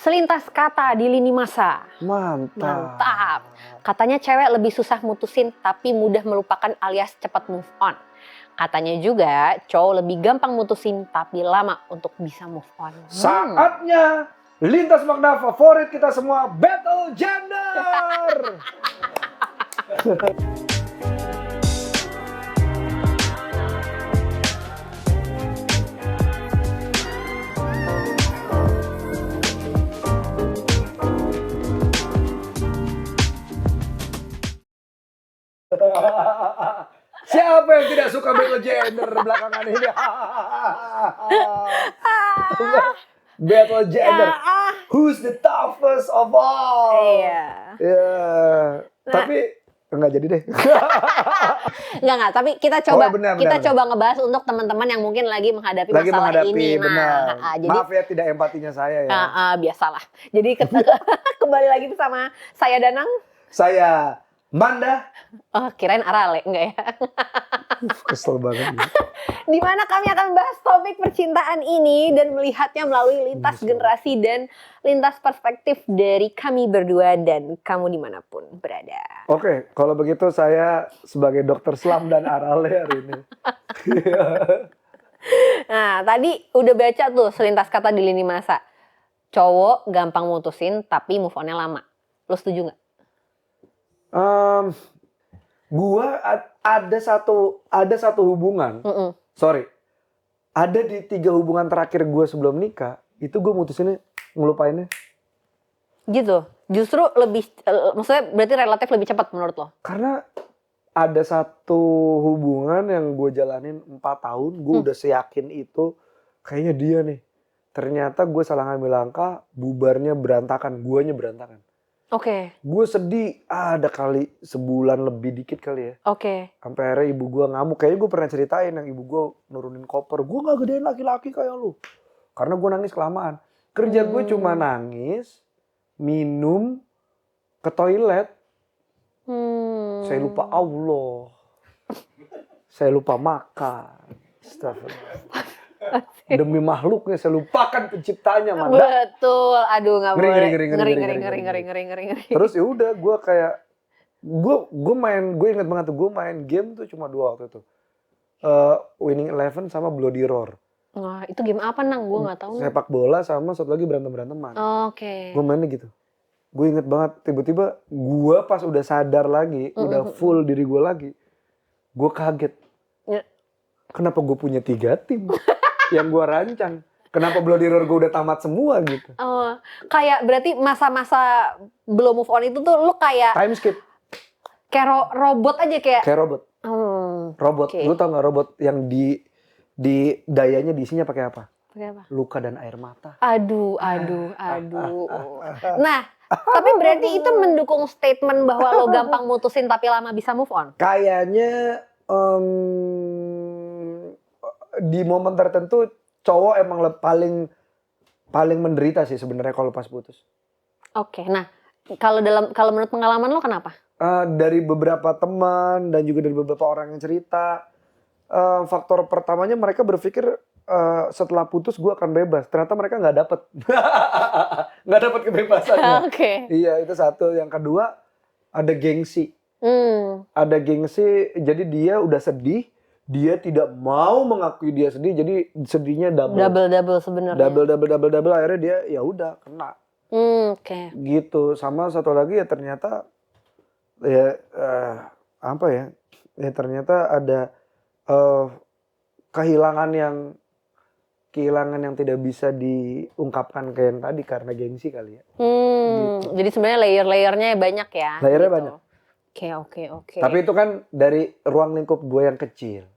Selintas kata di lini masa. Mantap. Katanya cewek lebih susah mutusin tapi mudah melupakan alias cepat move on. Katanya juga cowok lebih gampang mutusin tapi lama untuk bisa move on. Saatnya lintas makna favorit kita semua, battle gender. Siapa yang tidak suka battle gender belakangan ini? Battle gender. Who's the toughest of all? Iya. Tapi enggak jadi deh. Enggak, tapi kita coba benar. coba ngebahas untuk teman-teman yang mungkin lagi menghadapi masalah ini. Benar. Jadi, maaf ya tidak empatinya saya ya. Biasalah. Jadi kembali lagi bersama saya Danang. Saya Manda. Oh, kirain Arale, enggak ya? Kesel banget. Di mana kami akan membahas topik percintaan ini dan melihatnya melalui lintas generasi dan lintas perspektif dari kami berdua dan kamu dimanapun berada. Oke, kalau begitu saya sebagai dokter Slam dan Arale hari ini. Nah, tadi udah baca tuh selintas kata di lini masa. Cowok gampang mutusin tapi move on-nya lama. Lo setuju nggak? Gua ada satu hubungan. Sorry. Ada di 3 hubungan terakhir gue sebelum nikah, itu gue mutusinnya ngelupainnya. Gitu. Justru lebih maksudnya berarti relatif lebih cepat menurut lo? Karena ada satu hubungan yang gue jalanin 4 tahun, gue udah seyakin itu kayaknya dia nih. Ternyata gue salah ngambil langkah, bubarnya berantakan, guanya berantakan. Oke. Gue sedih, ada kali sebulan lebih dikit kali ya. Oke. Sampai akhirnya ibu gue ngamuk. Kayaknya gue pernah ceritain yang ibu gue nurunin koper. Gue gak gedein laki-laki kayak lu. Karena gue nangis kelamaan. Kerja gue cuma nangis, minum, ke toilet. Saya lupa Allah. Saya lupa makan. Astagfirullah. Demi makhluknya saya lupakan penciptanya, Manda. Betul, aduh nggak boleh. Ngeri. Terus ya udah, gue kayak gue inget banget tuh, gue main game tuh cuma 2 waktu itu. Winning Eleven sama Bloody Roar. Wah, itu game apa Nang? Gue nggak tahu. Sepak bola sama satu lagi beranteman. Oke. Gue mainnya gitu. Gue inget banget, tiba-tiba gue pas udah sadar lagi, udah full diri gue lagi, gue kaget. Ya. Kenapa gue punya 3 tim? Yang gue rancang. Kenapa Bloody Roar gue udah tamat semua gitu. Oh, kayak berarti masa-masa belum move on itu tuh lu kayak Time skip. Kayak robot aja kayak. Kayak robot. Robot. Okay. Lu tau gak robot yang di dayanya diisinya pakai apa? Pakai apa? Luka dan air mata. Aduh. Nah, tapi berarti itu mendukung statement bahwa lo gampang mutusin tapi lama bisa move on? Kayaknya di momen tertentu cowok emang paling menderita sih sebenarnya kalau pas putus. Oke, nah kalau menurut pengalaman lo kenapa? Dari beberapa teman dan juga dari beberapa orang yang cerita, faktor pertamanya mereka berpikir setelah putus gue akan bebas. Ternyata mereka nggak dapet kebebasannya. Oke. Iya, itu satu. Yang kedua ada gengsi. Ada gengsi, jadi dia udah sedih. Dia tidak mau mengakui dia sedih, jadi sedihnya double sebenarnya. Double, akhirnya dia ya udah kena. Oke. Gitu. Sama satu lagi ya ternyata ya apa ya? Ya ternyata ada kehilangan yang tidak bisa diungkapkan kayak yang tadi karena gengsi kali ya. Gitu. Jadi sebenarnya layer-layernya banyak ya. Layernya gitu. banyak. Oke. Tapi itu kan dari ruang lingkup gue yang kecil.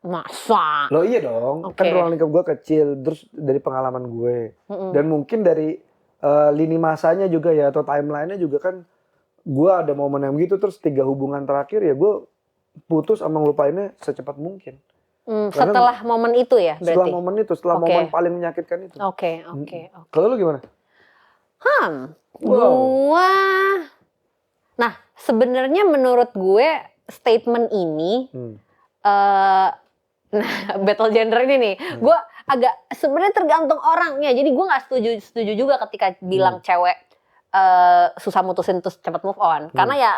Masa? Loh iya dong, kan ruang lingkup gue kecil, terus dari pengalaman gue. Dan mungkin dari lini masanya juga ya, atau timeline-nya juga kan, gue ada momen yang gitu, terus 3 hubungan terakhir ya gue putus sama ngelupainnya secepat mungkin. Setelah momen itu ya berarti? Setelah momen paling menyakitkan itu. Oke. Kalau lu gimana? Gua... Nah, sebenarnya menurut gue statement ini... Nah, battle gender ini nih, gue agak sebenarnya tergantung orangnya. Jadi gue nggak setuju juga ketika bilang cewek susah mutusin terus cepet move on. Karena ya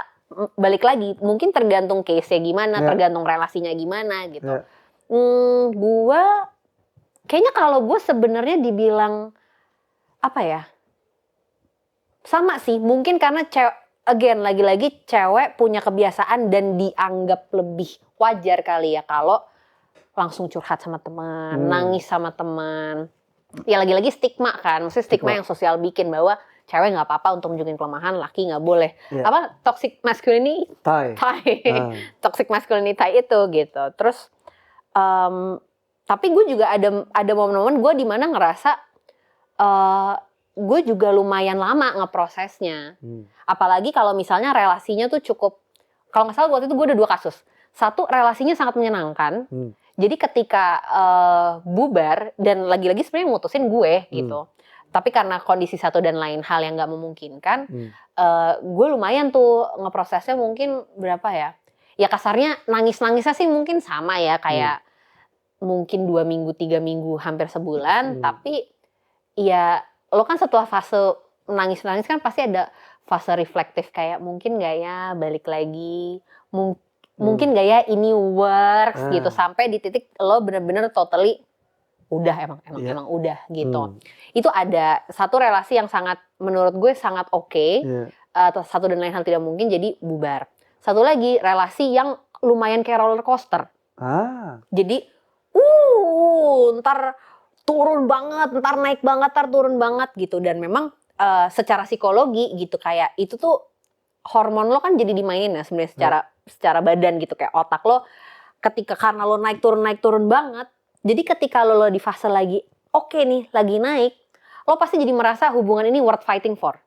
balik lagi, mungkin tergantung case-nya gimana, tergantung relasinya gimana gitu. Gue kayaknya kalau gue sebenarnya dibilang apa ya? Sama sih, mungkin karena again lagi-lagi cewek punya kebiasaan dan dianggap lebih wajar kali ya kalau langsung curhat sama teman, nangis sama teman. Ya lagi-lagi stigma kan, maksudnya stigma yang sosial bikin bahwa cewek nggak apa-apa untuk nunjukin kelemahan, laki nggak boleh. Apa toxic masculinity? Toxic masculinity itu gitu. Terus tapi gue juga ada momen-momen gue di mana ngerasa gue juga lumayan lama ngeprosesnya. Apalagi kalau misalnya relasinya tuh cukup, kalau nggak salah waktu itu gue ada 2 kasus. Satu, relasinya sangat menyenangkan. Jadi ketika bubar dan lagi-lagi sebenarnya mutusin gue gitu. Tapi karena kondisi satu dan lain hal yang nggak memungkinkan, gue lumayan tuh ngeprosesnya mungkin berapa ya? Ya kasarnya nangis-nangisnya sih mungkin sama ya kayak mungkin 2 minggu, 3 minggu, hampir sebulan. Tapi ya lo kan setelah fase nangis-nangis kan pasti ada fase reflektif kayak mungkin nggak ya balik lagi, mungkin nggak ya ini works gitu sampai di titik lo bener-bener totally udah emang udah gitu. Itu ada satu relasi yang sangat menurut gue sangat oke, satu dan lain hal tidak mungkin jadi bubar. Satu lagi relasi yang lumayan kayak roller coaster. Jadi ntar turun banget, ntar naik banget, ntar turun banget gitu. Dan memang secara psikologi gitu kayak itu tuh hormon lo kan jadi dimainin ya sebenarnya secara badan gitu, kayak otak lo ketika karena lo naik turun banget. Jadi ketika lo di fase lagi oke nih, lagi naik, lo pasti jadi merasa hubungan ini worth fighting for.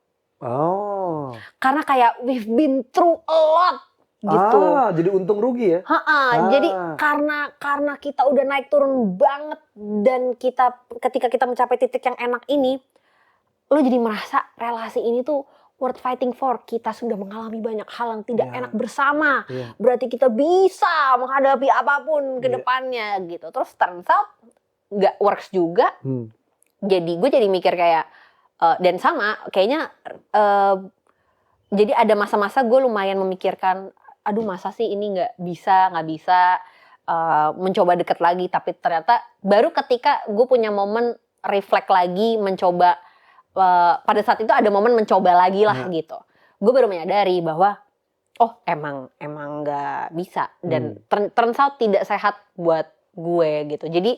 Karena kayak we've been through a lot gitu. Jadi untung rugi ya? Jadi karena kita udah naik turun banget dan ketika kita mencapai titik yang enak ini, lo jadi merasa relasi ini tuh worth fighting for. Kita sudah mengalami banyak hal yang tidak enak bersama. Berarti kita bisa menghadapi apapun ke depannya gitu. Terus turns out nggak works juga. Jadi gue jadi mikir kayak dan sama kayaknya jadi ada masa-masa gue lumayan memikirkan, aduh masa sih ini nggak bisa mencoba deket lagi. Tapi ternyata baru ketika gue punya momen reflect lagi, mencoba pada saat itu ada momen mencoba lagi lah gitu. Gue baru menyadari bahwa emang nggak bisa dan turns out tidak sehat buat gue gitu. Jadi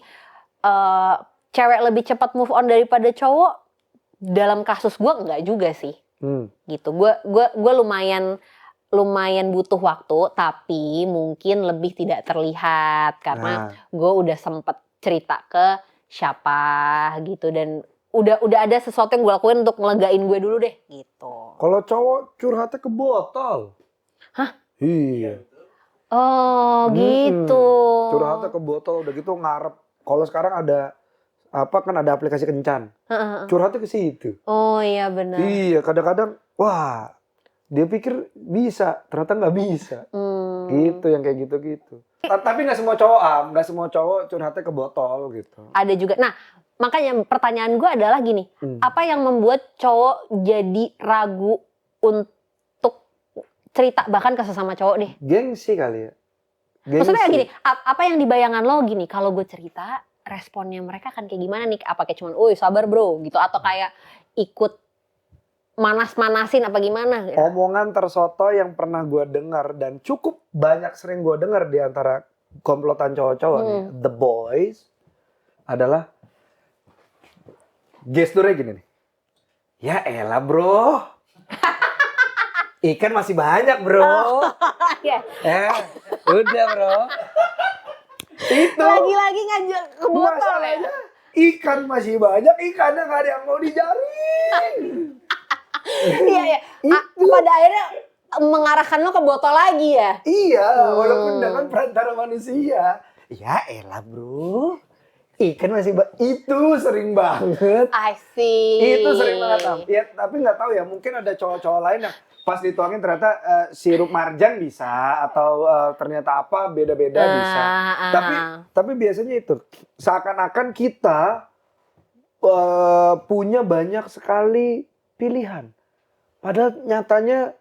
cewek lebih cepat move on daripada cowok dalam kasus gue enggak juga sih. Gitu. Gue lumayan butuh waktu, tapi mungkin lebih tidak terlihat karena gue udah sempet cerita ke siapa gitu dan udah ada sesuatu yang gue lakuin untuk ngelegain gue dulu deh gitu. Kalau cowok curhatnya ke botol. Iya. Gitu. Curhatnya ke botol udah gitu ngarep. Kalau sekarang ada kan ada aplikasi kencan. Curhatnya ke situ. Oh iya benar. Iya, kadang-kadang wah, dia pikir bisa, ternyata nggak bisa. Gitu yang kayak gitu-gitu. Tapi nggak semua cowok curhatnya ke botol gitu. Ada juga. Nah, makanya pertanyaan gue adalah gini, apa yang membuat cowok jadi ragu untuk cerita bahkan ke sesama cowok deh? Gengsi kali ya. Maksudnya gini, apa yang di bayangan lo gini, kalau gue cerita responnya mereka akan kayak gimana nih? Apa kayak cuman, sabar bro gitu, atau kayak ikut manas-manasin apa gimana? Gitu? Omongan tersoto yang pernah gue dengar dan cukup banyak sering gue dengar di antara komplotan cowok-cowok nih, the boys adalah gesturnya gini nih. Ya elah bro. Ikan masih banyak bro. Udah bro. Itu. Lagi-lagi ngajak ke botol ya. Ikan masih banyak, ikannya gak ada yang mau dijaring. Iya. Pada akhirnya mengarahkan lo ke botol lagi ya? Iya, walaupun dengan perantara manusia. Ya elah bro. Ikan masih itu sering banget. I see. Itu sering banget. Ya, tapi nggak tahu ya, mungkin ada cowok-cowok lain yang pas dituangin ternyata sirup marjan bisa atau ternyata apa beda-beda bisa. Tapi biasanya itu seakan-akan kita punya banyak sekali pilihan. Padahal nyatanya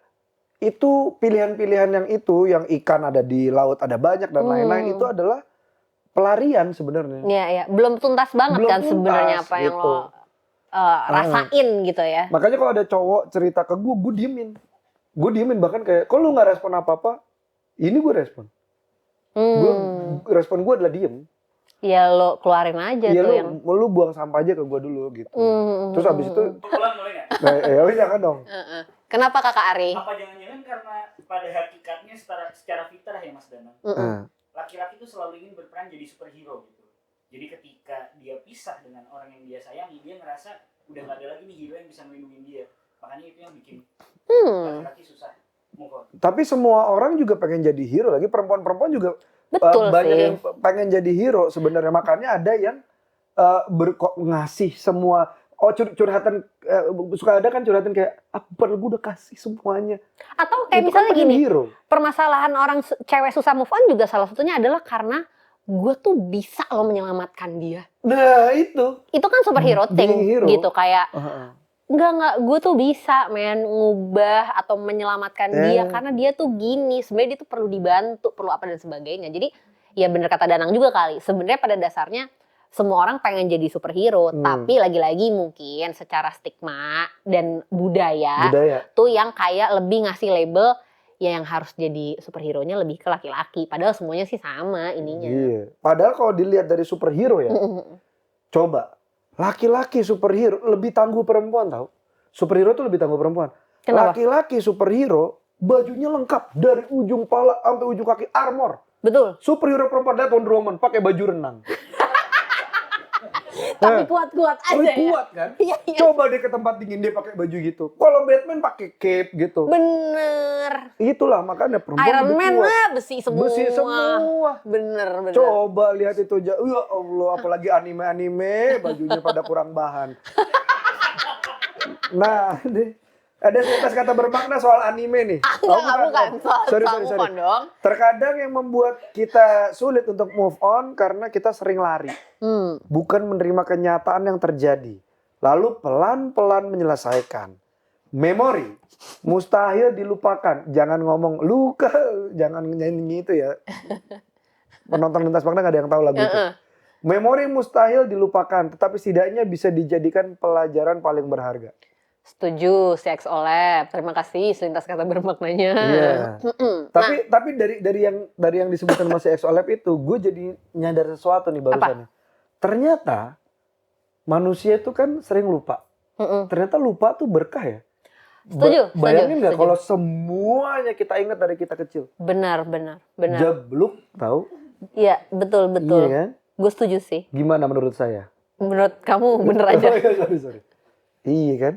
itu pilihan-pilihan yang ikan ada di laut ada banyak dan lain-lain itu adalah pelarian sebenarnya. Iya, iya. Belum tuntas banget Belum kan tuntas, sebenarnya apa yang gitu. lo rasain gitu ya. Makanya kalau ada cowok cerita ke gue diemin. Gue diemin bahkan kayak, kok lu gak respon apa-apa? Ini gue respon. Respon gue adalah diem. Ya lo keluarin aja ya, tuh yang. Lu buang sampah aja ke gue dulu gitu. Terus abis itu. Pukulan boleh nggak? Ya jangan dong. Kenapa Kakak Ari? Apa jangan-jangan karena pada hakikatnya secara fitrah ya Mas Danang, laki-laki itu selalu ingin berperan jadi superhero gitu. Jadi ketika dia pisah dengan orang yang dia sayangi, dia ngerasa udah nggak ada lagi nih hero yang bisa melindungi dia. Makanya itu yang bikin laki-laki susah move on. Tapi semua orang juga pengen jadi hero, lagi perempuan-perempuan juga banyak yang pengen jadi hero sebenarnya. Makanya ada yang ngasih semua curhatan, suka ada kan curhatan kayak padahal gue udah kasih semuanya. Atau kayak itu misalnya kan gini, hero. Permasalahan orang cewek susah move on juga salah satunya adalah karena gue tuh bisa loh menyelamatkan dia. Nah itu kan superhero thing gitu, kayak enggak, gue tuh bisa ngubah atau menyelamatkan dia karena dia tuh gini, sebenarnya dia tuh perlu dibantu, perlu apa dan sebagainya. Jadi ya bener kata Danang juga kali, sebenarnya pada dasarnya semua orang pengen jadi superhero, tapi lagi-lagi mungkin secara stigma dan budaya tuh yang kayak lebih ngasih label ya yang harus jadi superhero-nya lebih ke laki-laki, padahal semuanya sih sama ininya. Iya. Padahal kalau dilihat dari superhero ya, coba laki-laki superhero lebih tangguh perempuan tau. Superhero tuh lebih tangguh perempuan. Kenapa? Laki-laki superhero bajunya lengkap dari ujung pala sampai ujung kaki, armor. Betul. Superhero perempuan lihat Wonder Woman pakai baju renang. Tapi kuat-kuat aja ya. Kuat kan? Coba deh ke tempat dingin dia pakai baju gitu. Kalau Batman pakai cape gitu. Bener. Itulah makanya perempuan Iron Man kuat. lah besi semua. Besi semua. Bener. Coba lihat itu aja. Ya Allah, apalagi anime-anime bajunya pada kurang bahan. Nah, ada sebatas kata bermakna soal anime nih. Bukan. Sorry. Dong. Terkadang yang membuat kita sulit untuk move on karena kita sering lari. Bukan menerima kenyataan yang terjadi. Lalu pelan-pelan menyelesaikan. Memori mustahil dilupakan. Jangan ngomong luka, jangan nyanyi itu ya. Penonton lintas makna gak ada yang tahu lagu itu. Memori mustahil dilupakan, tetapi setidaknya bisa dijadikan pelajaran paling berharga. Setuju, si Oleb. Terima kasih selintas kata bermaknanya. Iya. Tapi dari yang disebutkan masih Oleb itu, gue jadi nyadar sesuatu nih barusan. Ternyata manusia itu kan sering lupa. Ternyata lupa tuh berkah ya. Bayangin nggak kalau semuanya kita ingat dari kita kecil. Benar. Jabluk, tahu? Iya, betul. Iya kan? Gue setuju sih. Gimana menurut saya? Menurut kamu bener aja. Sorry. Iya kan?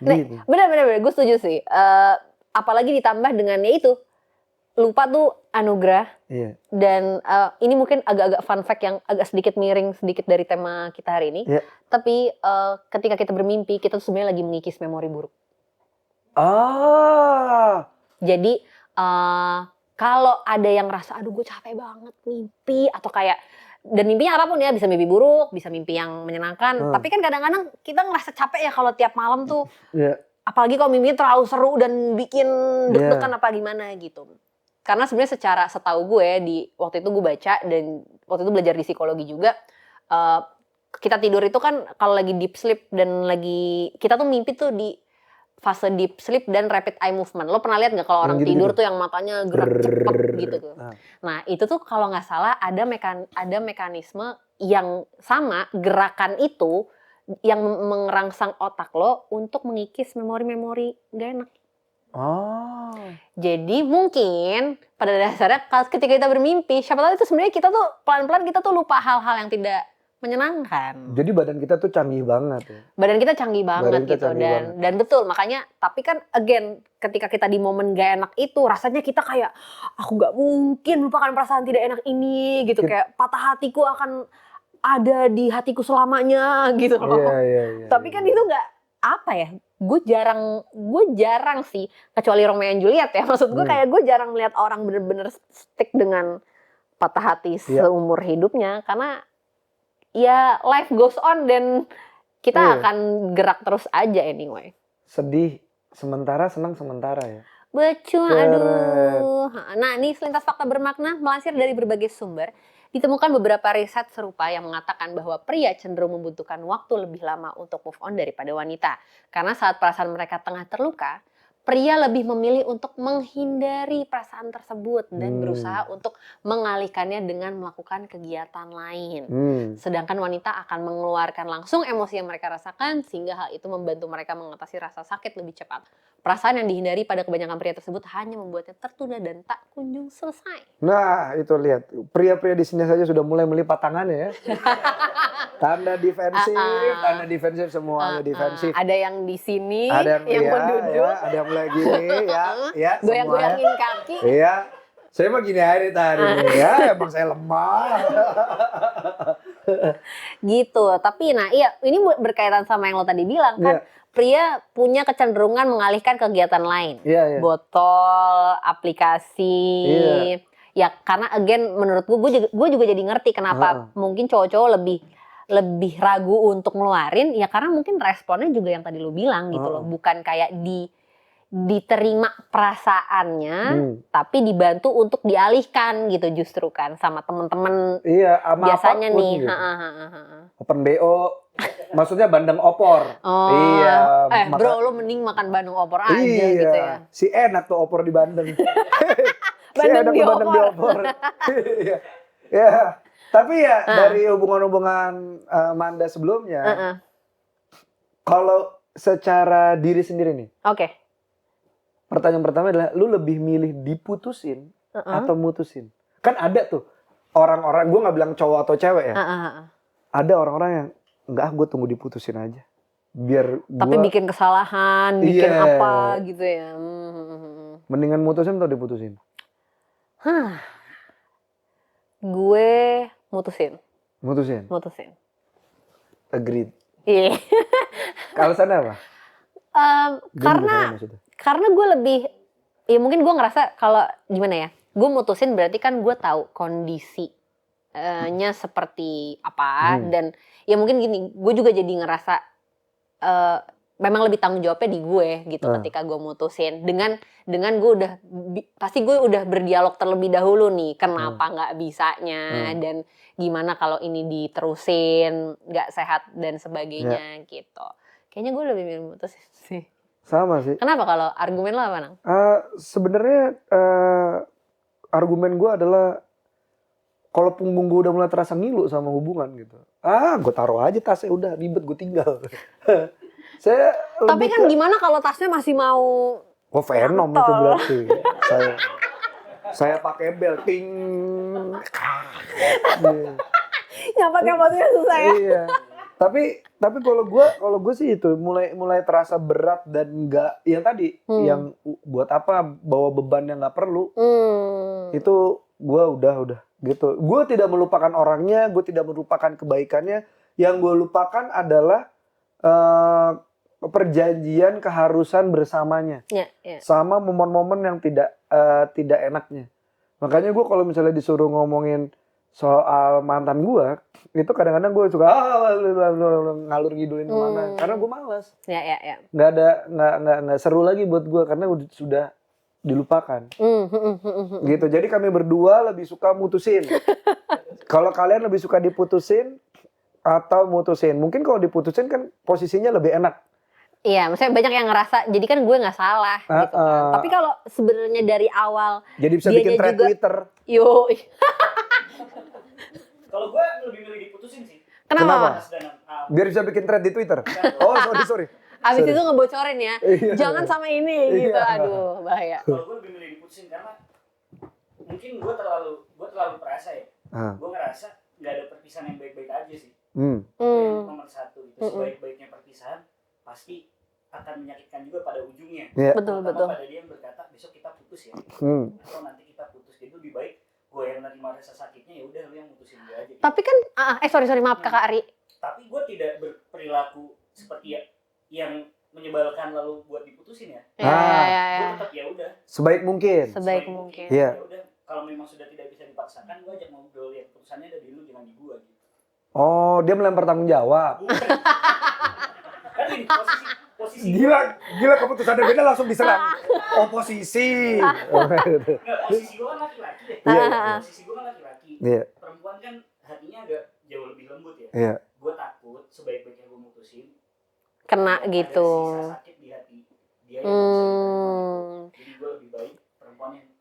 Gitu. Bener, gue setuju sih. Apalagi ditambah dengan ya itu, lupa tuh anugerah. Iya. Dan ini mungkin agak-agak fun fact yang agak sedikit miring sedikit dari tema kita hari ini. Iya. Tapi ketika kita bermimpi, kita tuh sebenarnya lagi mengikis memori buruk. Jadi kalau ada yang rasa, aduh gue capek banget mimpi, atau kayak, dan mimpinya apapun ya, bisa mimpi buruk, bisa mimpi yang menyenangkan. Tapi kan kadang-kadang kita ngerasa capek ya kalau tiap malam tuh. Apalagi kalau mimpinya terlalu seru dan bikin deg-degan apa gimana gitu. Karena sebenarnya secara setahu gue, waktu itu gue baca dan waktu itu belajar di psikologi juga, kita tidur itu kan kalau lagi deep sleep dan kita tuh mimpi tuh di fase deep sleep dan rapid eye movement. Lo pernah lihat nggak kalau orang tidur tuh yang matanya gerak cepet gitu tuh. Nah itu tuh kalau nggak salah ada mekanisme yang sama, gerakan itu yang merangsang otak lo untuk mengikis memori-memori gak enak. Jadi mungkin pada dasarnya ketika kita bermimpi, siapa tahu itu sebenarnya kita tuh pelan-pelan kita tuh lupa hal-hal yang tidak menyenangkan. Jadi badan kita tuh canggih banget ya. Badan kita canggih banget gitu dan betul, makanya tapi kan again ketika kita di momen gak enak itu rasanya kita kayak aku gak mungkin lupakan perasaan tidak enak ini gitu, kayak patah hatiku akan ada di hatiku selamanya gitu loh. Iya. Tapi kan itu nggak apa ya? Gue jarang sih, kecuali Romeo and Juliet ya. Maksud gue kayak gue jarang melihat orang bener-bener stick dengan patah hati seumur hidupnya, karena ya life goes on dan kita akan gerak terus aja anyway. Sedih sementara, senang sementara ya. Betul, aduh. Nah, ini selintas fakta bermakna melansir dari berbagai sumber. Ditemukan beberapa riset serupa yang mengatakan bahwa pria cenderung membutuhkan waktu lebih lama untuk move on daripada wanita. Karena saat perasaan mereka tengah terluka, pria lebih memilih untuk menghindari perasaan tersebut dan berusaha untuk mengalihkannya dengan melakukan kegiatan lain. Sedangkan wanita akan mengeluarkan langsung emosi yang mereka rasakan sehingga hal itu membantu mereka mengatasi rasa sakit lebih cepat. Perasaan yang dihindari pada kebanyakan pria tersebut hanya membuatnya tertunda dan tak kunjung selesai. Nah, itu lihat. Pria-pria di sini saja sudah mulai melipat tangannya ya. Tanda defensif semuanya defensif. Ada yang di sini, ada yang menduduk. Ya, ada yang mulai gini ya. Goyang-goyangin kaki. Iya. Saya mah gini aja tadi ya, emang saya lemah. Gitu. Tapi nah iya, ini berkaitan sama yang lo tadi bilang kan. Pria punya kecenderungan mengalihkan kegiatan lain. Botol, aplikasi. Ya karena again menurut gue juga jadi ngerti kenapa mungkin cowok-cowok lebih ragu untuk ngeluarin, ya karena mungkin responnya juga yang tadi lu bilang gitu loh, bukan kayak diterima perasaannya, tapi dibantu untuk dialihkan gitu justru kan sama temen-temen. Biasanya nih. Gitu. Open BO, maksudnya bandeng opor. Bro, lu mending makan bandeng opor aja gitu ya. Si enak tuh opor di Bandeng. Bandeng di opor. Ya. Tapi ya dari hubungan-hubungan Manda sebelumnya, kalau secara diri sendiri nih. Pertanyaan pertama adalah, lu lebih milih diputusin atau mutusin? Kan ada tuh orang-orang, gue nggak bilang cowok atau cewek ya. Ada orang-orang yang enggak, gue tunggu diputusin aja. Biar tapi bikin kesalahan, bikin apa gitu ya. Mendingan mutusin atau diputusin? Gue mutusin. Agreed. Iya. Alasannya apa? Karena gue lebih, ya mungkin gue ngerasa kalau gimana ya, gue mutusin berarti kan gue tahu kondisinya seperti apa, dan ya mungkin gini, gue juga jadi ngerasa memang lebih tanggung jawabnya di gue gitu ketika gue mutusin, dengan gue pasti gue udah berdialog terlebih dahulu nih kenapa nggak bisanya, dan gimana kalau ini diterusin nggak sehat dan sebagainya gitu. Kayaknya gue lebih milih mutusin sih. Sama sih. Kenapa, kalau argumen lo apa, Nang? Sebenarnya argumen gue adalah kalau punggung gue udah mulai terasa ngilu sama hubungan gitu, gue taruh aja tasnya, udah ribet gue tinggal. Tapi kan gimana kalau tasnya masih mau? Venom itu berarti. Saya pakai bel, ting. Ya pakai motornya susah ya. Iya. Tapi kalau gue sih itu mulai terasa berat dan nggak yang tadi yang buat apa bawa beban yang nggak perlu. Itu gue udah gitu. Gue tidak melupakan orangnya, gue tidak melupakan kebaikannya. Yang gue lupakan adalah perjanjian keharusan bersamanya, sama momen-momen yang tidak enaknya. Makanya gue kalau misalnya disuruh ngomongin soal mantan gue, itu kadang-kadang gue suka ngalur ngidulin kemana, karena gue malas. Nggak seru lagi buat gue karena sudah dilupakan. Gitu. Jadi kami berdua lebih suka mutusin. Kalau kalian lebih suka diputusin atau mutusin? Mungkin kalau diputusin kan posisinya lebih enak. Iya, maksudnya banyak yang ngerasa jadi kan gue nggak salah gitu kan. Tapi kalau sebenarnya dari awal jadi bisa bikin thread Twitter. Kalau gue lebih milih diputusin sih. Kenapa? Biar bisa bikin thread di Twitter. Oh, sorry. Abis itu ngebocorin ya. Jangan sama ini gitu. Aduh, bahaya. Kalau gue lebih milih diputusin karena mungkin gue terlalu perasa ya. Gue ngerasa nggak ada perpisahan yang baik-baik aja sih. Nomor satu itu sebaik-baiknya perpisahan pasti akan menyakitkan juga pada ujungnya. Betul. Pada dia yang berkata besok kita putus ya, atau nanti kita putus. Jadi lebih baik gue yang nerima rasa sakitnya, ya udah lu yang mutusin gue aja. Gitu. Tapi kan, sorry maaf Kakak Ari. Tapi gue tidak berperilaku seperti yang menyebalkan lalu buat diputusin ya. Gue tetap ya udah. Sebaik mungkin. Sebaik mungkin. Iya. Ya udah, kalau memang sudah tidak bisa dipaksakan, gue ajak ngobrol ya keputusannya ada di lu, jangan di gue gitu. Oh, dia melempar tanggung jawab. Kan ini posisi Gila keputusan beda langsung diserang. Oposisi. posisi gue kan laki-laki ya. Posisi gue kan laki-laki. Iya. Perempuan kan hatinya agak jauh lebih lembut ya. Iya. Gue takut sebaik-baiknya gue mutusin Kena gitu. ada sisa sakit di hati dia yang bisa diterima. Jadi gue lebih baik perempuan yang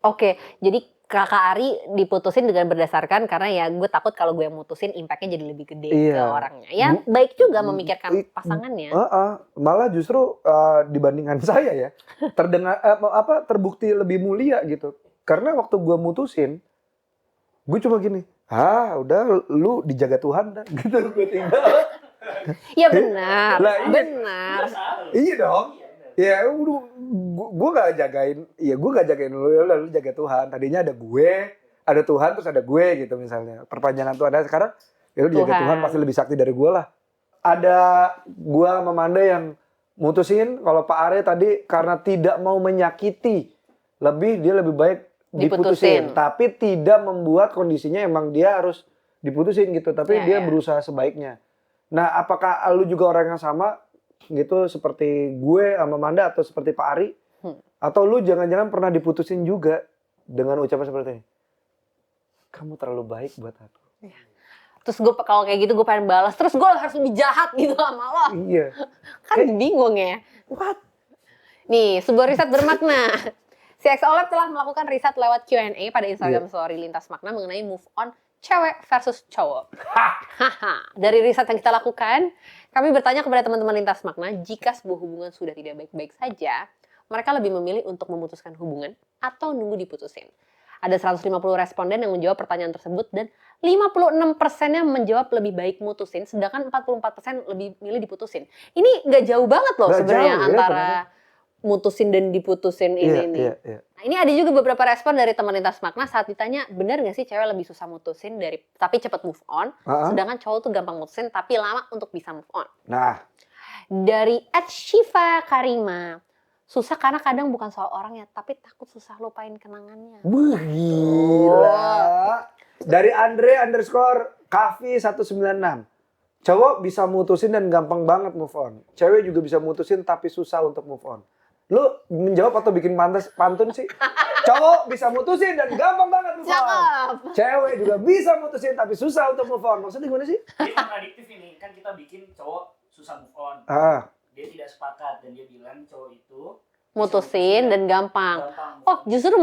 Oke, jadi Kakak Ari diputusin dengan berdasarkan karena ya gue takut kalau gue yang mutusin impactnya jadi lebih gede ke orangnya. Ya baik juga memikirkan pasangannya. Malah justru dibandingkan saya ya terbukti lebih mulia gitu. Karena waktu gue mutusin, gue cuma gini, udah lu dijaga Tuhan dah gitu gue tinggal. Ya benar, Lah, iya. benar. Iya dong. Ya udah gue gak jagain, gue gak jagain lu jaga Tuhan. Tadinya ada gue, ada Tuhan terus ada gue gitu misalnya. Perpanjangan tuh ada sekarang, ya lu jaga Tuhan pasti lebih sakti dari gue lah. Ada gue sama Manda yang mutusin kalau Pak Are tadi karena tidak mau menyakiti, dia lebih baik diputusin. Tapi tidak membuat kondisinya emang dia harus diputusin gitu. Tapi dia berusaha sebaiknya. Nah apakah lu juga orang yang sama? Gitu seperti gue sama Manda atau seperti Pak Ari atau lu jangan-jangan pernah diputusin juga dengan ucapan seperti ini, kamu terlalu baik buat aku. Terus gue kalau kayak gitu gue pengen balas, terus gue harus lebih jahat gitu sama lo. Iya. Kan bingung ya. What? Nih sebuah riset bermakna. Si XOLab telah melakukan riset lewat Q&A pada Instagram Story Lintas Makna mengenai move on cewek versus cowok. Dari riset yang kita lakukan, kami bertanya kepada teman-teman Lintas Makna, jika sebuah hubungan sudah tidak baik-baik saja, mereka lebih memilih untuk memutuskan hubungan atau nunggu diputusin. Ada 150 responden yang menjawab pertanyaan tersebut dan 56%-nya menjawab lebih baik mutusin, sedangkan 44% lebih milih diputusin. Ini nggak jauh banget loh sebenarnya antara mutusin dan diputusin ini. Iya. Nah, ini ada juga beberapa respon dari teman Lintas Makna saat ditanya, benar nggak sih cewek lebih susah mutusin tapi cepat move on, sedangkan cowok tuh gampang mutusin tapi lama untuk bisa move on. Nah, dari @Shiva Karima, susah karena kadang bukan soal orangnya, tapi takut susah lupain kenangannya. Gila. Dari Andre_Kavi 196. Cowok bisa mutusin dan gampang banget move on. Cewek juga bisa mutusin tapi susah untuk move on. Lu menjawab atau bikin pantun sih? Cowok bisa mutusin dan gampang banget move on. Cewek juga bisa mutusin tapi susah untuk move on. Maksudnya gimana sih? Dia kontradiktif ini. Kan kita bikin cowok susah move on. Dia tidak sepakat dan dia bilang cowok itu mutusin dan gampang. Oh, justru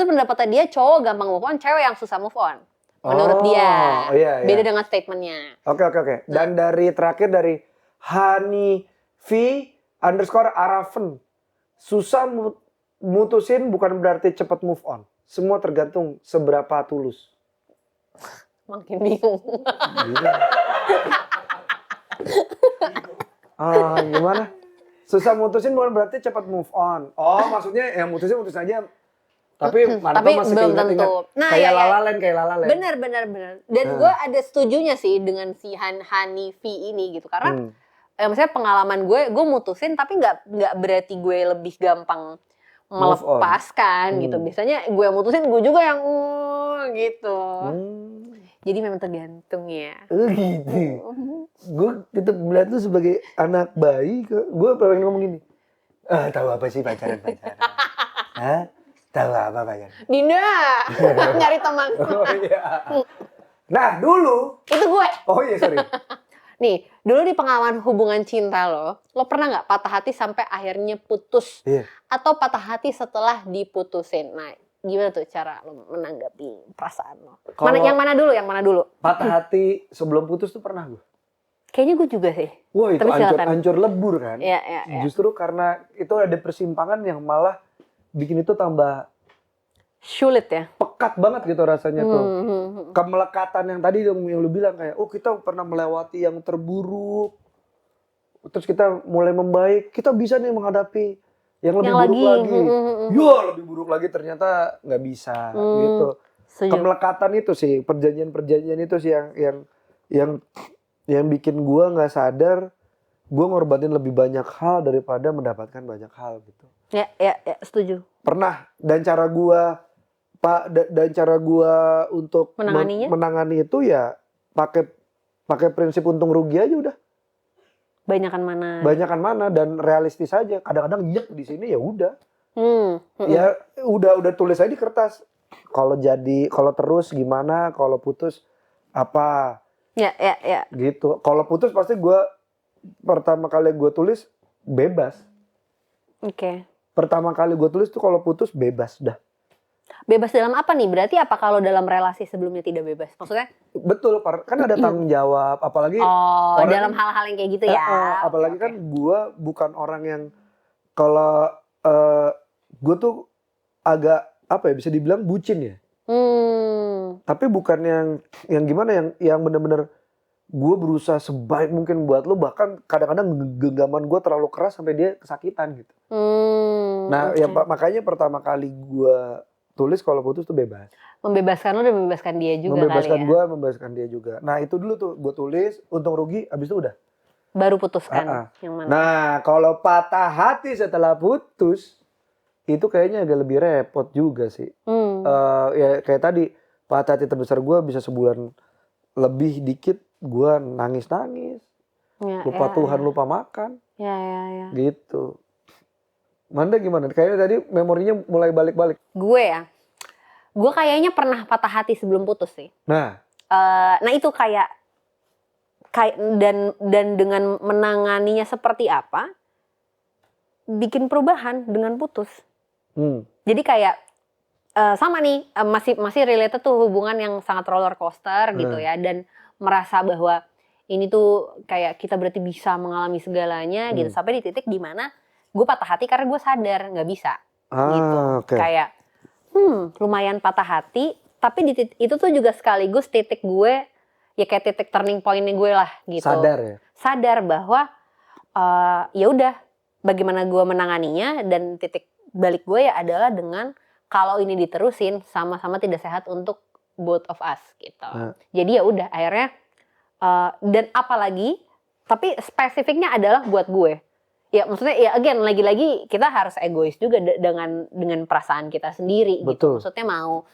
pendapat dia cowok gampang move on, cewek yang susah move on. Menurut dia. Iya. Beda dengan statementnya. Oke. Dan dari terakhir dari Hani_V_Arafen. Susah mutusin bukan berarti cepat move on. Semua tergantung seberapa tulus. Makin bingung. Gimana? Susah mutusin bukan berarti cepat move on. Oh, maksudnya yang mutusin aja. Tapi mana tuh masih belum tentu. Nah, kayak Lalalen. Benar. Dan gue ada setujunya sih dengan si Hani V ini gitu. Karena maksudnya pengalaman gue mutusin tapi nggak berarti gue lebih gampang melepaskan gitu. Biasanya gue mutusin, gue juga yang gitu. Jadi memang tergantung ya. Gitu. Gue tetap melihat lu sebagai anak bayi. Gue pengen ngomong gini. Tahu apa sih pacaran? Hah? Tahu apa pacaran? Dinda, nyari teman. Oh, iya. Nah dulu. Itu gue. Oh iya sorry. Nih, dulu di pengalaman hubungan cinta lo pernah nggak patah hati sampai akhirnya putus? Iya. Atau patah hati setelah diputusin? Nah, gimana tuh cara lo menanggapi perasaan lo? Yang mana dulu? Patah hati sebelum putus tuh pernah gue. Kayaknya gue juga sih. Wah itu hancur lebur kan. Iya. Justru karena itu ada persimpangan yang malah bikin itu tambah sulit ya. Pekat banget gitu rasanya tuh. Kemelekatan yang tadi yang lu bilang kayak, kita pernah melewati yang terburuk. Terus kita mulai membaik, kita bisa nih menghadapi yang lebih Yang buruk lagi. Yo, lebih buruk lagi ternyata nggak bisa gitu. Setuju. Kemelekatan itu sih, perjanjian-perjanjian itu sih yang bikin gua nggak sadar gua ngorbanin lebih banyak hal daripada mendapatkan banyak hal gitu. Ya, setuju. Pernah dan cara gua untuk menangani itu ya pakai prinsip untung rugi aja udah. Banyakan mana dan realistis aja. Kadang-kadang di sini ya udah. Ya udah tulis aja di kertas. Kalau terus gimana, kalau putus apa. Ya. Gitu. Kalau putus pasti pertama kali gue tulis bebas. Oke. Pertama kali gue tulis tuh kalau putus bebas dah. Bebas dalam apa nih? Berarti apa kalau dalam relasi sebelumnya tidak bebas? Maksudnya? Betul, kan ada tanggung jawab. Apalagi dalam hal-hal yang kayak gitu ya. Apalagi kan gue bukan orang yang kalau gue tuh agak apa ya bisa dibilang bucin ya. Tapi bukan yang gimana yang benar-benar gue berusaha sebaik mungkin buat lo, bahkan kadang-kadang genggaman gue terlalu keras sampai dia kesakitan gitu. Ya makanya pertama kali gue tulis kalau putus tuh bebas. Membebaskan lo dan membebaskan dia juga membebaskan kali ya. Gue, membebaskan dia juga. Nah itu dulu tuh gue tulis untung rugi, abis itu udah. Baru putuskan yang mana? Nah kalau patah hati setelah putus itu kayaknya agak lebih repot juga sih. Ya kayak tadi patah hati terbesar gue bisa sebulan lebih dikit gue nangis. Lupa Tuhan, lupa makan. Ya. Gitu. Manda gimana? Kayaknya tadi memorinya mulai balik-balik. Gue kayaknya pernah patah hati sebelum putus sih. Nah itu kayak dan dengan menanganinya seperti apa, bikin perubahan dengan putus. Jadi kayak sama nih masih related tuh hubungan yang sangat roller coaster gitu ya, dan merasa bahwa ini tuh kayak kita berarti bisa mengalami segalanya gitu, sampai di titik dimana gue patah hati karena gue sadar nggak bisa gitu. Kayak lumayan patah hati, tapi di titik itu tuh juga sekaligus titik gue ya kayak titik turning point-nya gue lah gitu. Sadar bahwa ya udah bagaimana gue menanganinya, dan titik balik gue ya adalah dengan kalau ini diterusin sama-sama tidak sehat untuk both of us gitu. Jadi ya udah akhirnya dan apalagi tapi spesifiknya adalah buat gue. Ya maksudnya ya again lagi-lagi kita harus egois juga dengan perasaan kita sendiri. Betul. Gitu. Maksudnya mau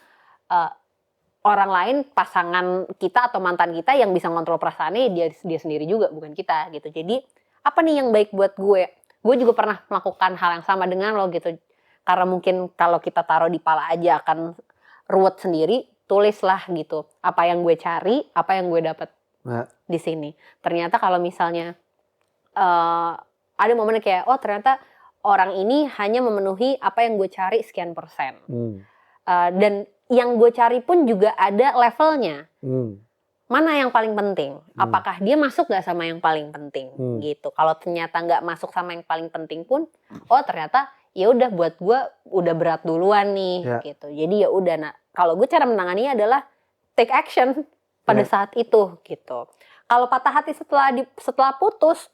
orang lain, pasangan kita atau mantan kita yang bisa ngontrol perasaannya dia sendiri juga, bukan kita gitu. Jadi apa nih yang baik buat gue? Gue juga pernah melakukan hal yang sama dengan lo gitu. Karena mungkin kalau kita taruh di pala aja akan ruwet sendiri, tulislah gitu. Apa yang gue cari, apa yang gue dapat di sini. Ternyata kalau misalnya ada momennya kayak ternyata orang ini hanya memenuhi apa yang gue cari sekian %. Dan yang gue cari pun juga ada levelnya. Mana yang paling penting? Apakah dia masuk gak sama yang paling penting? Gitu. Kalau ternyata gak masuk sama yang paling penting pun, ternyata ya udah buat gue udah berat duluan nih gitu. Jadi ya udah. Nah, kalau gue cara menanganinya adalah take action pada saat itu gitu. Kalau patah hati setelah putus,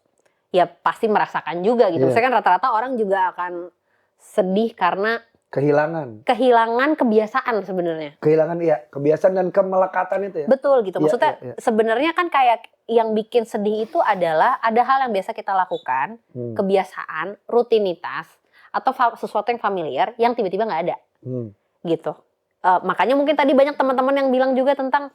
ya pasti merasakan juga gitu. Saya kan rata-rata orang juga akan sedih karena kehilangan kebiasaan sebenarnya. Kebiasaan dan kemelekatan itu ya. Betul gitu. Maksudnya sebenarnya kan kayak yang bikin sedih itu adalah ada hal yang biasa kita lakukan, kebiasaan, rutinitas, atau sesuatu yang familiar yang tiba-tiba nggak ada. Gitu. Makanya mungkin tadi banyak teman-teman yang bilang juga tentang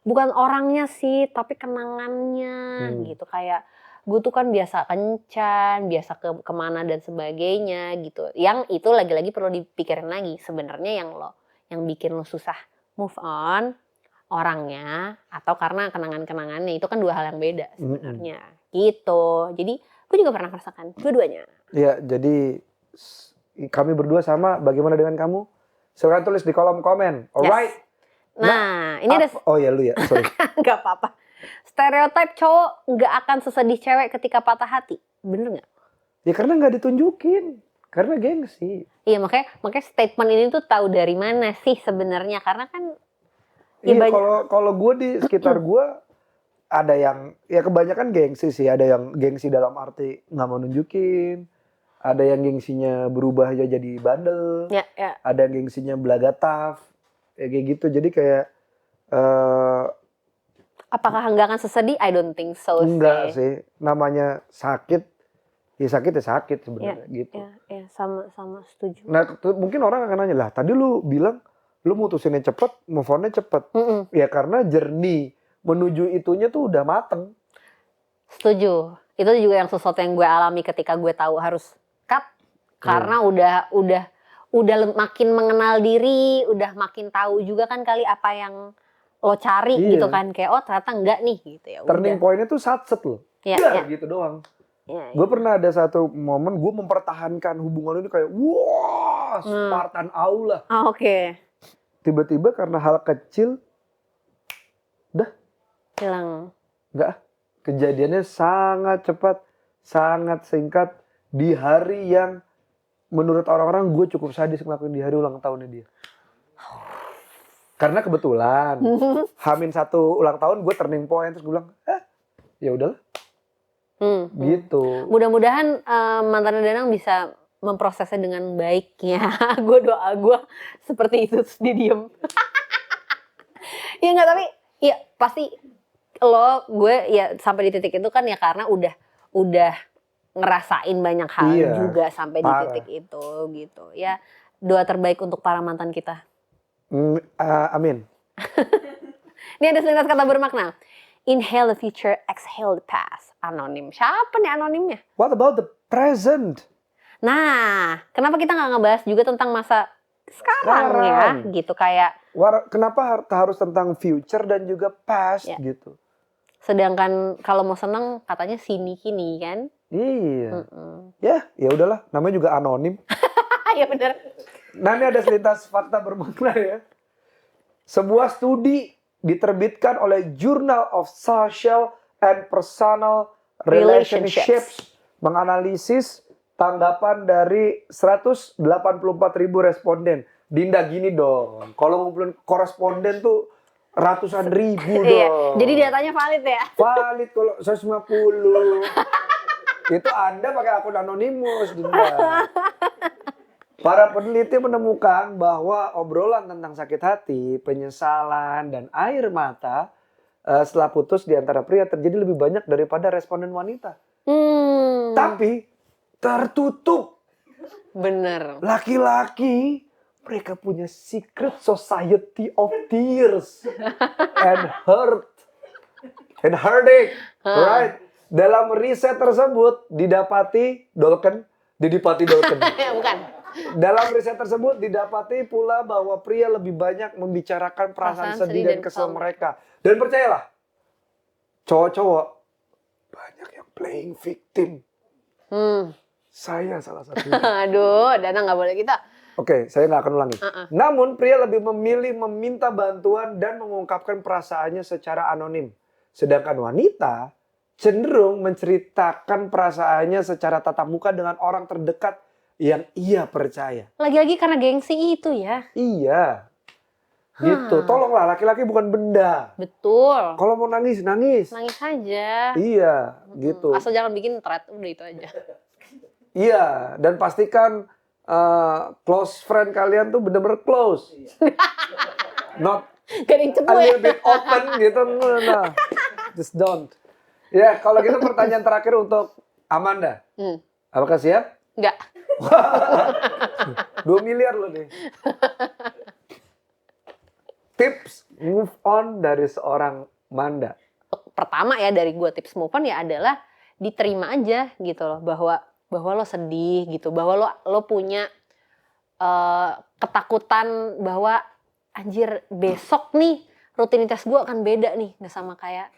bukan orangnya sih, tapi kenangannya gitu. Kayak gue tuh kan biasa kencan, biasa kemana dan sebagainya gitu. Yang itu lagi-lagi perlu dipikirin lagi sebenarnya yang bikin lo susah move on orangnya atau karena kenangan-kenangannya, itu kan dua hal yang beda sebenarnya. Gitu. Jadi gue juga pernah merasakan dua-duanya. Ya, jadi kami berdua sama. Bagaimana dengan kamu? Silahkan tulis di kolom komen. Alright. Nah, ini ada. Oh ya lu ya, sorry. Gak apa-apa. Stereotip cowok nggak akan sesedih cewek ketika patah hati, bener nggak? Ya karena nggak ditunjukin, karena gengsi. Iya makanya statement ini tuh tahu dari mana sih sebenarnya? Karena kan. Iya kalau gue di sekitar gue ada yang ya kebanyakan gengsi sih, ada yang gengsi dalam arti nggak mau nunjukin, Ada yang gengsinya berubah aja jadi bandel. Ya, ya. Ada yang gengsinya belaga tough. Ya kayak gitu. Jadi kayak Apakah nggak akan sesedih? I don't think so enggak sih. Namanya sakit. Ya sakit sebenarnya gitu. Ya, sama setuju. Nah, mungkin orang akan nanya lah, tadi lu bilang lu mutusinnya cepet, move on-nya cepet. Ya karena journey menuju itunya tuh udah mateng. Setuju. Itu juga yang sesuatu yang gue alami ketika gue tahu harus cut. Karena udah makin mengenal diri, udah makin tahu juga kan kali apa yang lo cari gitu kan. Kayak oh ternyata enggak nih gitu ya. Turning point-nya tuh satset loh. Ya. Gitu doang. Ya. Gue pernah ada satu momen gue mempertahankan hubungan ini kayak wah Spartan Aula. Oke. Tiba-tiba karena hal kecil dah Hilang. enggak. Kejadiannya sangat cepat, sangat singkat di hari yang menurut orang-orang gue cukup sadis ngelakuin di hari ulang tahunnya dia. Karena kebetulan H-1 ulang tahun gue turning point terus gue bilang, ya udahlah. Gitu. Mudah-mudahan mantan Danang bisa memprosesnya dengan baik ya. Gue doa gue seperti itu terus dia diem. Ya nggak, tapi ya pasti gue ya sampai di titik itu kan ya karena udah ngerasain banyak hal juga sampai di titik itu gitu. Ya doa terbaik untuk para mantan kita. Amin. Ini ada selintas kata bermakna. Inhale the future, exhale the past. Anonim. Siapa nih anonimnya? What about the present? Nah, kenapa kita nggak ngebahas juga tentang masa sekarang ya? Gitu kayak. Kenapa harus tentang future dan juga past gitu? Sedangkan kalau mau seneng katanya sini kini kan? Iya. Ya udahlah. Namanya juga anonim. Ya benar. Nah ini ada selintas fakta bermakna ya. Sebuah studi diterbitkan oleh Journal of Social and Personal Relationships menganalisis tanggapan dari 184.000 responden. Dinda gini dong, kalau ngumpulin koresponden tuh ratusan ribu dong. Iya, jadi datanya valid ya? Valid kalau 150. Itu Anda pakai akun anonimus, Dinda. Para peneliti menemukan bahwa obrolan tentang sakit hati, penyesalan, dan air mata setelah putus di antara pria terjadi lebih banyak daripada responden wanita. Tapi tertutup. Bener. Laki-laki, mereka punya secret society of tears and hurt and heartache, right? Dalam riset tersebut didapati Dolken. Bukan. Dalam riset tersebut didapati pula bahwa pria lebih banyak membicarakan perasaan sedih dan kesel mereka. Dan percayalah, cowok-cowok banyak yang playing victim. Saya salah satunya. Aduh, Dana nggak boleh kita. Oke, saya nggak akan ulangi. Namun pria lebih memilih meminta bantuan dan mengungkapkan perasaannya secara anonim. Sedangkan wanita cenderung menceritakan perasaannya secara tatap muka dengan orang terdekat yang ia percaya. Lagi-lagi karena gengsi itu ya. Iya. Gitu. Tolonglah, laki-laki bukan benda. Betul. Kalau mau nangis, nangis. Nangis aja. Iya, gitu. Asal jangan bikin thread, udah itu aja. Iya, dan pastikan close friend kalian tuh bener-bener close. Not Gading cepu a ya. little bit open gitu. Nah, just don't. Ya, kalau gitu pertanyaan terakhir untuk Amanda. Apakah siap? Enggak. 2 miliar loh nih. Tips move on dari seorang Manda. Pertama ya dari gue tips move on ya adalah diterima aja gitu loh bahwa lo sedih gitu, bahwa lo punya ketakutan bahwa anjir besok nih rutinitas gue akan beda nih, nggak sama kayak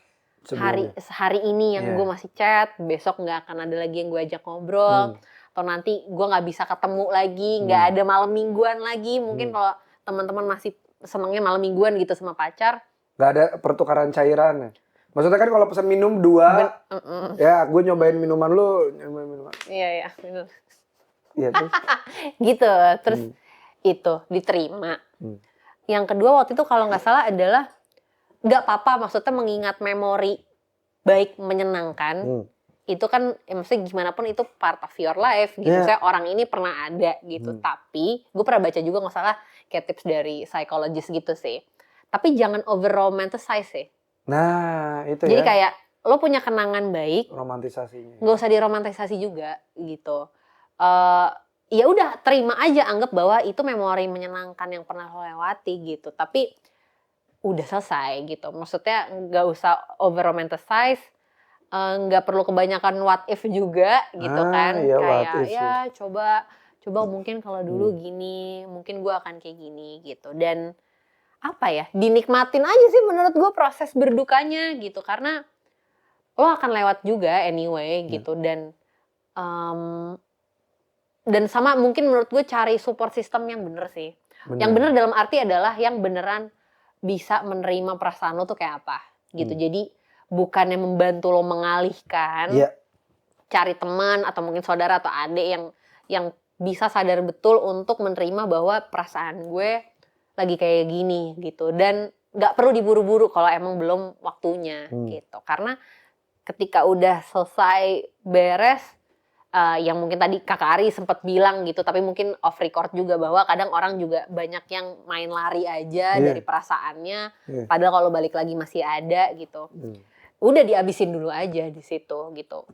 hari ini yang gue masih chat, besok nggak akan ada lagi yang gue ajak ngobrol, atau nanti gue nggak bisa ketemu lagi, nggak ada malam mingguan lagi. Mungkin kalau teman-teman masih senengnya malam mingguan gitu sama pacar, nggak ada pertukaran cairan. Maksudnya kan kalau pesan minum 2, ya gue nyobain minuman lu, nyobain minuman. Iya benar. Iya terus. Gitu, terus itu diterima. Yang kedua waktu itu kalau nggak salah adalah nggak apa-apa, maksudnya mengingat memori baik menyenangkan itu kan maksudnya gimana pun itu part of your life gitu. Saya orang ini pernah ada gitu. Tapi gue pernah baca juga nggak salah kayak tips dari psikologis gitu sih. Tapi jangan over romanticize sih. Nah, itu jadi ya. kayak lo punya kenangan baik, romantisasinya. Nggak usah diromantisasi juga gitu. Ya udah terima aja, anggap bahwa itu memori menyenangkan yang pernah lo lewati gitu. Tapi udah selesai gitu. Maksudnya nggak usah over romanticize, nggak perlu kebanyakan what if juga gitu kan. Iya, kayak ya coba mungkin kalau dulu gini, mungkin gue akan kayak gini gitu. Dan apa ya, dinikmatin aja sih menurut gue proses berdukanya gitu. Karena lo akan lewat juga anyway gitu. Dan sama mungkin menurut gue cari support system yang bener sih. Yang bener dalam arti adalah yang beneran bisa menerima perasaan lo tuh kayak apa gitu. Jadi bukannya membantu lo mengalihkan, cari teman atau mungkin saudara atau adik yang bisa sadar betul untuk menerima bahwa perasaan gue lagi kayak gini gitu. Dan nggak perlu diburu-buru kalau emang belum waktunya gitu. Karena ketika udah selesai beres, yang mungkin tadi Kakak Ari sempat bilang gitu, tapi mungkin off record juga bahwa kadang orang juga banyak yang main lari aja dari perasaannya, padahal kalau balik lagi masih ada gitu. Udah dihabisin dulu aja di situ gitu.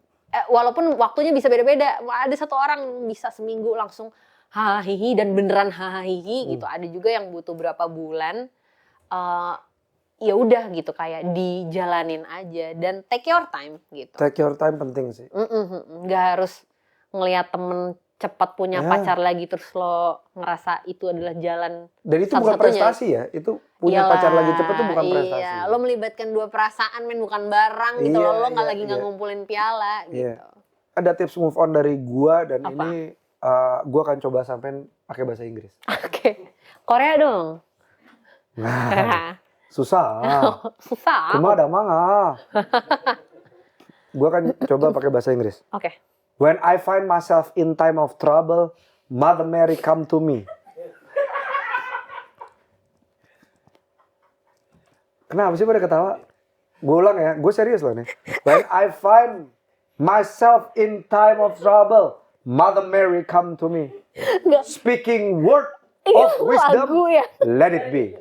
Walaupun waktunya bisa beda-beda, ada satu orang bisa seminggu langsung hahihi dan beneran hahihi gitu. Ada juga yang butuh berapa bulan. Ya udah gitu, kayak dijalanin aja dan take your time gitu. Take your time penting sih. Nggak harus ngelihat temen cepat punya pacar lagi terus lo ngerasa itu adalah jalan. Dan itu bukan prestasi ya, itu punya pacar lagi cepat itu bukan prestasi. Iya, lo melibatkan dua perasaan men, bukan barang gitu. Lo nggak lagi nggak ngumpulin piala gitu. Ada tips move on dari gua dan apa? ini gua akan coba sampein pakai bahasa Inggris. Oke. Korea dong. Nah, susah. Susah. Cuma ada manga. Gua akan coba pakai bahasa Inggris. Oke. When I find myself in time of trouble, Mother Mary come to me. Kenapa sih pada ketawa? Gue ulang ya, gue serius loh nih. When I find myself in time of trouble, Mother Mary come to me. Speaking word of wisdom, let it be.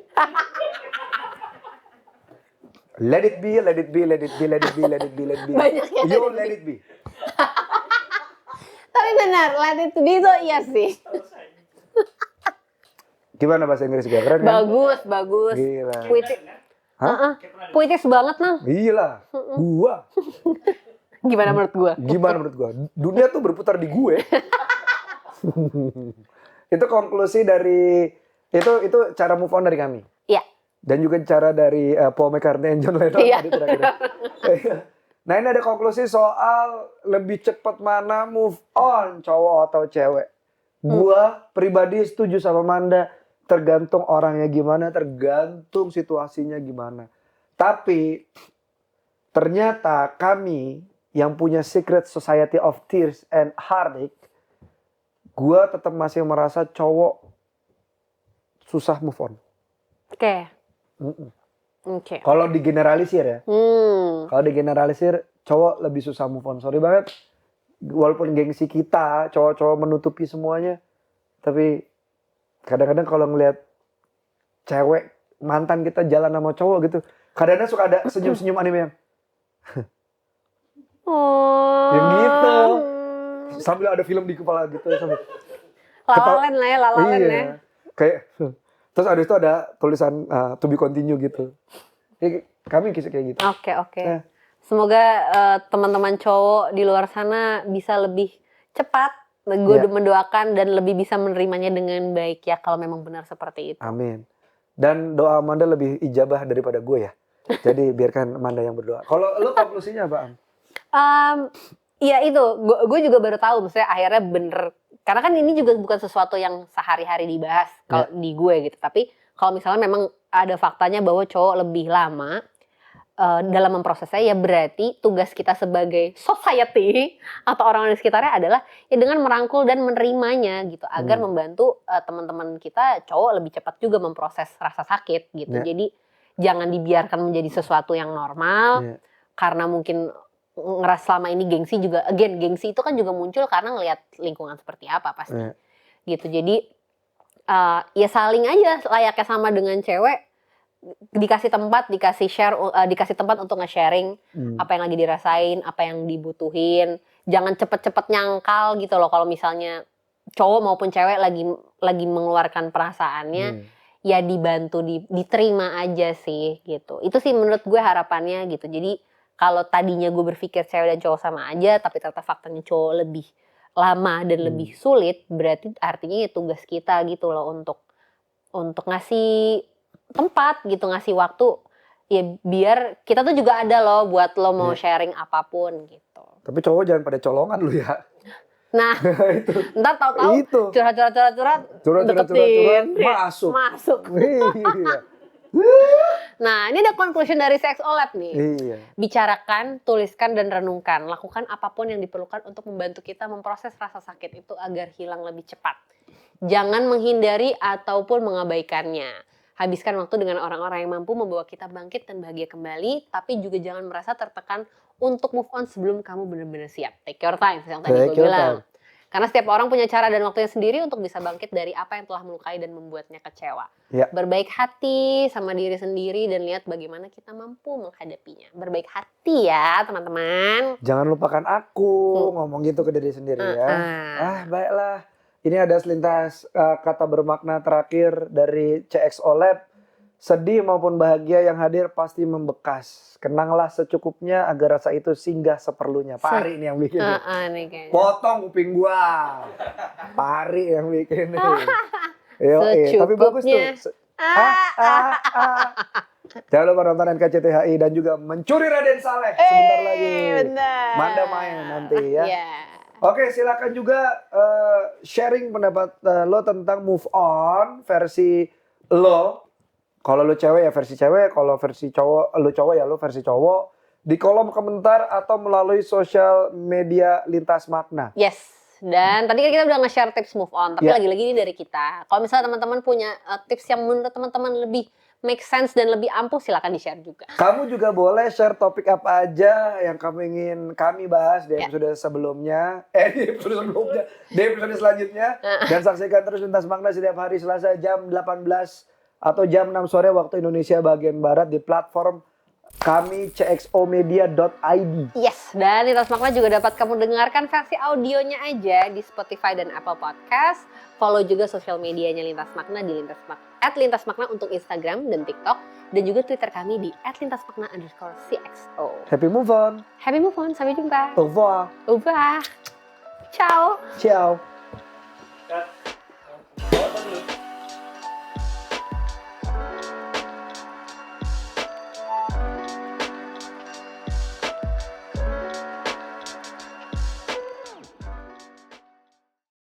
Let it be, let it be, let it be, let it be, let it be, let it be. Yo, let it be. Tapi benar, let it be itu iya sih. Gimana bahasa Inggris gue? Keren kan? Bagus. Gila. Puitis banget, Nang. Gila, gua. Gimana menurut gua? Dunia tuh berputar di gue. Itu konklusi dari itu cara move on dari kami. Iya. Dan juga cara dari Paul McCartney dan John Lennon tadi terakhir. Nah, ini ada konklusi soal lebih cepat mana move on, cowok atau cewek. Gua pribadi setuju sama Manda, tergantung orangnya gimana, tergantung situasinya gimana. Tapi ternyata kami yang punya Secret Society of Tears and Heartache, gua tetap masih merasa cowok susah move on. Oke. Kalau digeneralisir ya. Kalau digeneralisir cowok lebih susah move on. Sorry banget. Walaupun gengsi kita, cowok-cowok menutupi semuanya. Tapi kadang-kadang kalau ngelihat cewek mantan kita jalan sama cowok gitu, kadang-kadang suka ada senyum-senyum anime yang yang gitu. Sambil ada film di kepala gitu. Lalalen lah ya, lalalen ya. Kayak terus ada itu ada tulisan to be continue gitu. Kami kayak gitu. Oke. Nah. Semoga teman-teman cowok di luar sana bisa lebih cepat. Gue mendoakan dan lebih bisa menerimanya dengan baik ya kalau memang benar seperti itu. Amin. Dan doa Amanda lebih ijabah daripada gue ya. Jadi biarkan Amanda yang berdoa. Kalau lu konklusinya apa, Am? Ya itu, gue juga baru tahu maksudnya akhirnya bener. Karena kan ini juga bukan sesuatu yang sehari-hari dibahas kalau di gue gitu. Tapi kalau misalnya memang ada faktanya bahwa cowok lebih lama dalam memprosesnya, ya berarti tugas kita sebagai society atau orang di sekitarnya adalah ya dengan merangkul dan menerimanya gitu agar membantu teman-teman kita cowok lebih cepat juga memproses rasa sakit gitu. Jadi jangan dibiarkan menjadi sesuatu yang normal karena mungkin ngeras selama ini gengsi juga, again gengsi itu kan juga muncul karena ngelihat lingkungan seperti apa pasti gitu. Jadi ya saling aja layaknya sama dengan cewek, dikasih tempat, dikasih share, dikasih tempat untuk nge-sharing apa yang lagi dirasain, apa yang dibutuhin. Jangan cepet-cepet nyangkal gitu loh kalau misalnya cowok maupun cewek lagi mengeluarkan perasaannya, ya dibantu, diterima aja sih gitu. Itu sih menurut gue harapannya gitu. Jadi kalau tadinya gue berpikir cewek dan cowok sama aja, tapi ternyata faktanya cowok lebih lama dan lebih sulit, berarti artinya ya tugas kita gitu loh untuk ngasih tempat gitu, ngasih waktu ya biar kita tuh juga ada loh buat lo mau sharing apapun gitu. Tapi cowok jangan pada colongan lu ya. Nah, itu. ntar tahu-tahu curhat deketin, masuk. Iya. Nah, ini ada conclusion dari Sex Olab nih. Iya. Bicarakan, tuliskan, dan renungkan. Lakukan apapun yang diperlukan untuk membantu kita memproses rasa sakit itu agar hilang lebih cepat. Jangan menghindari ataupun mengabaikannya. Habiskan waktu dengan orang-orang yang mampu membawa kita bangkit dan bahagia kembali, tapi juga jangan merasa tertekan untuk move on sebelum kamu benar-benar siap. Take your time, yang tadi gue bilang. Karena setiap orang punya cara dan waktunya sendiri untuk bisa bangkit dari apa yang telah melukai dan membuatnya kecewa. Ya. Berbaik hati sama diri sendiri dan lihat bagaimana kita mampu menghadapinya. Berbaik hati ya teman-teman. Jangan lupakan aku, ngomong gitu ke diri sendiri ya. Baiklah. Ini ada selintas kata bermakna terakhir dari CXO Lab. Sedih maupun bahagia yang hadir pasti membekas. Kenanglah secukupnya agar rasa itu singgah seperlunya. Pari nih yang bikin. Potong kuping gua. Pari yang bikin nih. Tapi bagus tuh. Jangan lupa nonton NKCTHI dan juga Mencuri Raden Saleh sebentar lagi. Manda main nanti ya. Oke, silakan juga sharing pendapat lo tentang move on versi lo. Kalau lo cewek ya versi cewek, kalau versi cowok, lo cowok ya lo versi cowok. Di kolom komentar atau melalui sosial media Lintas Makna. Yes, dan tadi kan kita udah nge-share tips move on, tapi lagi-lagi ini dari kita. Kalau misalnya teman-teman punya tips yang menurut teman-teman lebih make sense dan lebih ampuh, silakan di-share juga. Kamu juga boleh share topik apa aja yang kamu ingin kami bahas di episode sebelumnya. Di episode selanjutnya. Dan saksikan terus Lintas Makna setiap hari Selasa jam 18 atau jam 6 sore waktu Indonesia bagian Barat di platform kami cxomedia.id. Yes, dan Lintas Makna juga dapat kamu dengarkan versi audionya aja di Spotify dan Apple Podcast. Follow juga sosial medianya Lintas Makna di @Lintas Makna untuk Instagram dan TikTok. Dan juga Twitter kami di @lintasmakna_CXO. Happy move on. Happy move on, sampai jumpa. Au revoir. Au revoir. Ciao. Ciao.